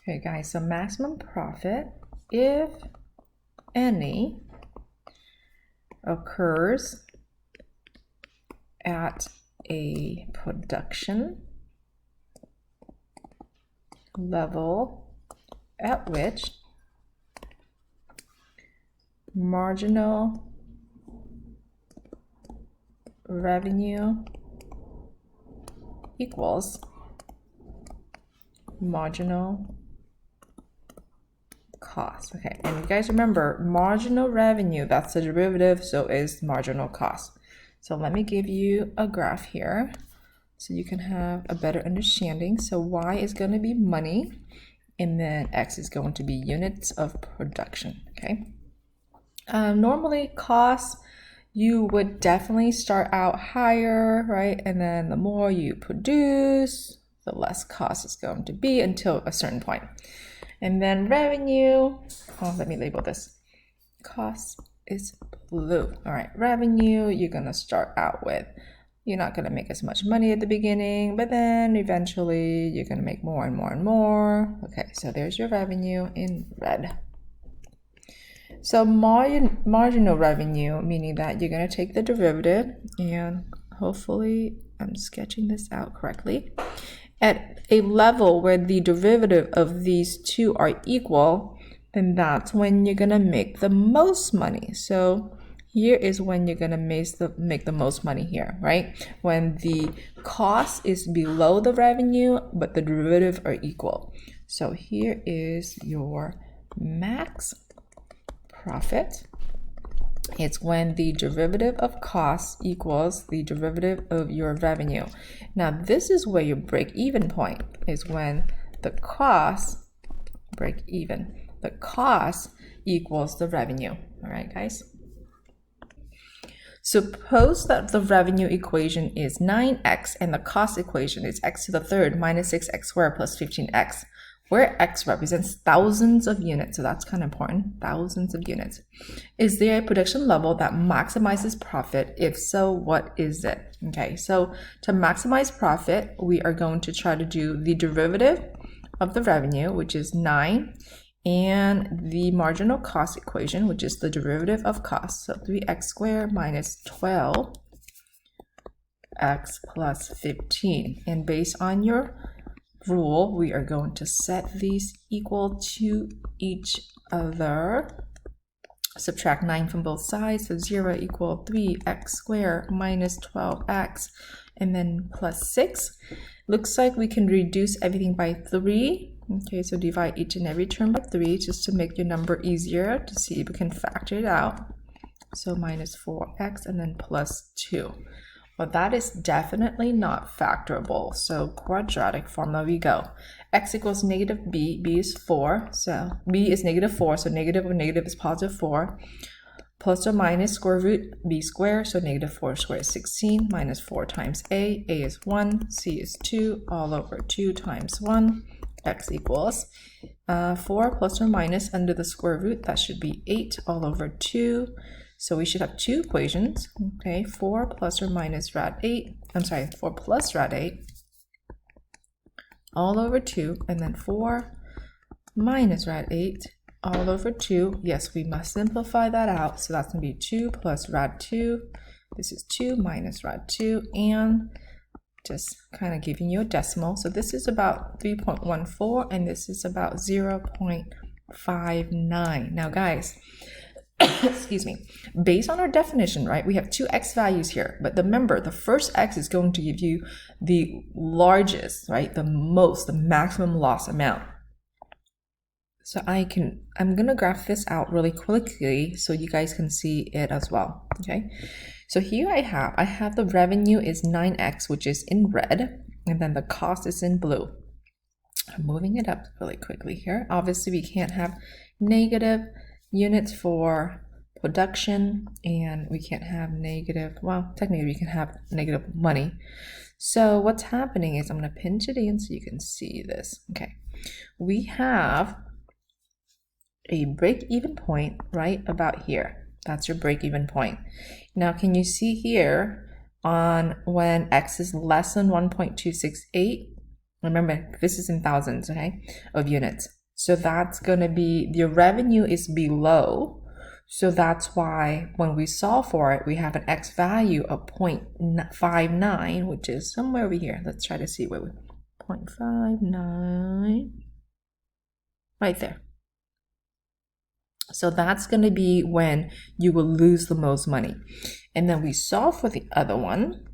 Okay, guys, so maximum profit, if any, occurs at a production level at which marginal revenue equals marginal cost. Okay, and you guys remember marginal revenue, that's the derivative, so is marginal cost. So let me give you a graph here so you can have a better understanding. So y is going to be money, and then x is going to be units of production. Okay. Normally costs, you would definitely start out higher, right? And then the more you produce, the less cost is going to be until a certain point. And then revenue, let me label this. Cost is blue. All right, revenue, you're gonna start out with, you're not gonna make as much money at the beginning, but then eventually you're gonna make more and more and more. Okay, so there's your revenue in red. So marginal revenue, meaning that you're gonna take the derivative, and hopefully I'm sketching this out correctly, at a level where the derivative of these two are equal, then that's when you're gonna make the most money. So here is when you're gonna make the most money here, right? When the cost is below the revenue, but the derivative are equal. So here is your max profit. It's when the derivative of cost equals the derivative of your revenue. Now this is where your break-even point is, when the cost break even. The cost equals the revenue. All right, guys. Suppose that the revenue equation is 9x and the cost equation is x to the third minus 6x squared plus 15x. Where x represents thousands of units, so that's kind of important, thousands of units. Is there a production level that maximizes profit? If so, what is it? Okay, so to maximize profit, we are going to try to do the derivative of the revenue, which is 9, and the marginal cost equation, which is the derivative of cost, so 3x squared minus 12x plus 15. And based on your rule, we are going to set these equal to each other. Subtract 9 from both sides, so 0 equal 3x squared minus 12x, and then plus 6. Looks like we can reduce everything by 3. Okay, so divide each and every term by 3 just to make your number easier to see if we can factor it out. So minus 4x and then plus 2. Well, that is definitely not factorable. So quadratic formula we go. X equals negative b. B is 4. So b is negative 4. So negative of negative is positive 4. Plus or minus square root b squared. So negative 4 squared is 16. Minus 4 times a. A is 1. C is 2. All over 2 times 1. X equals 4 plus or minus under the square root. That should be 8 all over 2. So we should have two equations, okay? 4 plus or minus rad 8, 4 plus rad 8, all over 2, and then 4 minus rad 8, all over 2. Yes, we must simplify that out, so that's going to be 2 plus rad 2. This is 2 minus rad 2, and just kind of giving you a decimal. So this is about 3.14, and this is about 0.59. Now, guys, excuse me, based on our definition, right, we have two x values here, but remember the first x is going to give you the largest, right, the maximum loss amount. So I'm gonna graph this out really quickly so you guys can see it as well. Okay, so here I have the revenue is 9x, which is in red, and then the cost is in blue. I'm moving it up really quickly here. Obviously we can't have negative units for production, and we can't have negative, well, technically we can have negative money. So what's happening is, I'm going to pinch it in so you can see this. Okay, we have a break-even point right about here. That's your break-even point. Now, can you see here on when x is less than 1.268, Remember, this is in thousands, okay, of units. So that's going to be, the revenue is below. So that's why when we solve for it, we have an x value of 0.59, which is somewhere over here. Let's try to see where we 0.59, right there. So that's going to be when you will lose the most money. And then we solve for the other one.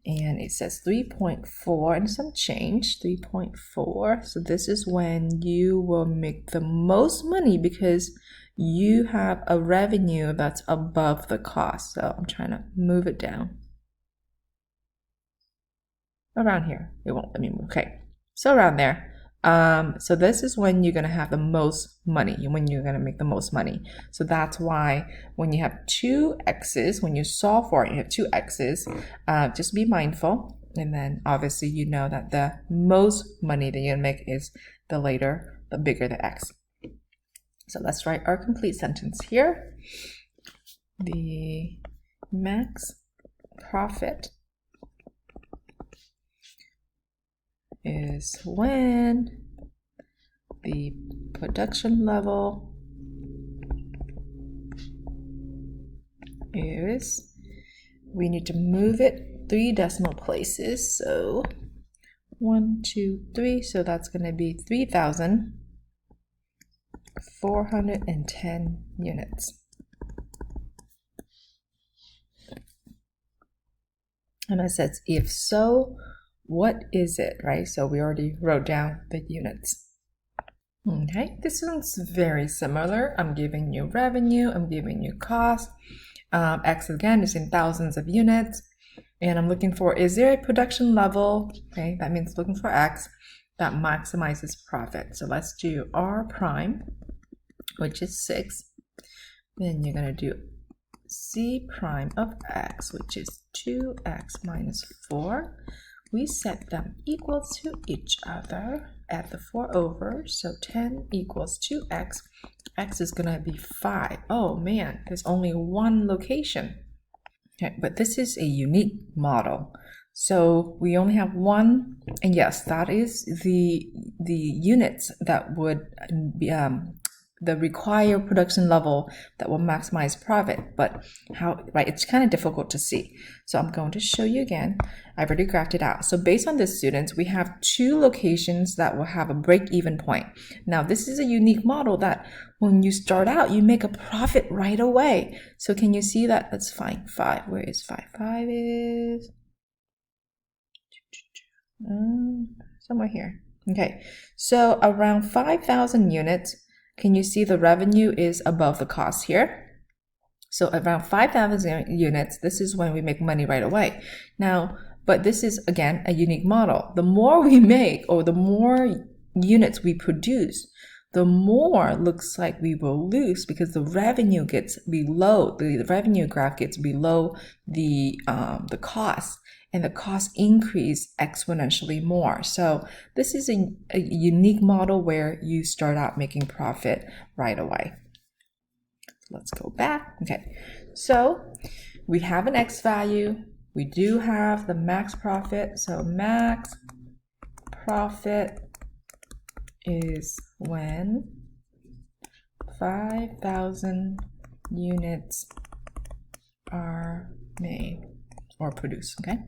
And it says 3.4 and some change, 3.4. So this is when you will make the most money because you have a revenue that's above the cost. So I'm trying to move it down. Around here. It won't let me move. Okay. So around there. So this is when you're going to have the most money, when you're going to make the most money. So that's why when you have two x's, when you solve for it, you have two x's, just be mindful. And then obviously you know that the most money that you're going to make is the later, the bigger the x. So let's write our complete sentence here. The max profit is when the production level is, we need to move it 3 decimal places. So 1, 2, 3. So that's going to be 3,410 units. And it says, if so, what is it, right? So we already wrote down the units. Okay, this one's very similar. I'm giving you revenue, I'm giving you cost. X again is in thousands of units. And I'm looking for, is there a production level? Okay, that means looking for X that maximizes profit. So let's do R prime, which is 6. Then you're going to do C prime of X, which is 2X minus 4. We set them equal to each other, add the 4 over, so 10 equals 2x. X is going to be 5. Oh man, there's only one location. Okay, but this is a unique model. So we only have one, and yes, that is the units that would be the required production level that will maximize profit. But how, right, it's kind of difficult to see. So I'm going to show you again. I've already graphed it out. So based on this, students, we have 2 locations that will have a break-even point. Now this is a unique model that when you start out, you make a profit right away. So can you see that? Let's find 5. Where is 5? 5 is somewhere here. Okay, so around 5,000 units. Can you see the revenue is above the cost here? So around 5,000 units, this is when we make money right away. Now, but this is, again, a unique model. The more we make, or the more units we produce, the more looks like we will lose because the revenue gets below, the revenue graph gets below the cost. And the cost increase exponentially more. So this is a unique model where you start out making profit right away. Let's go back. Okay, so we have an X value. We do have the max profit. So max profit is when 5,000 units are made or produced, okay?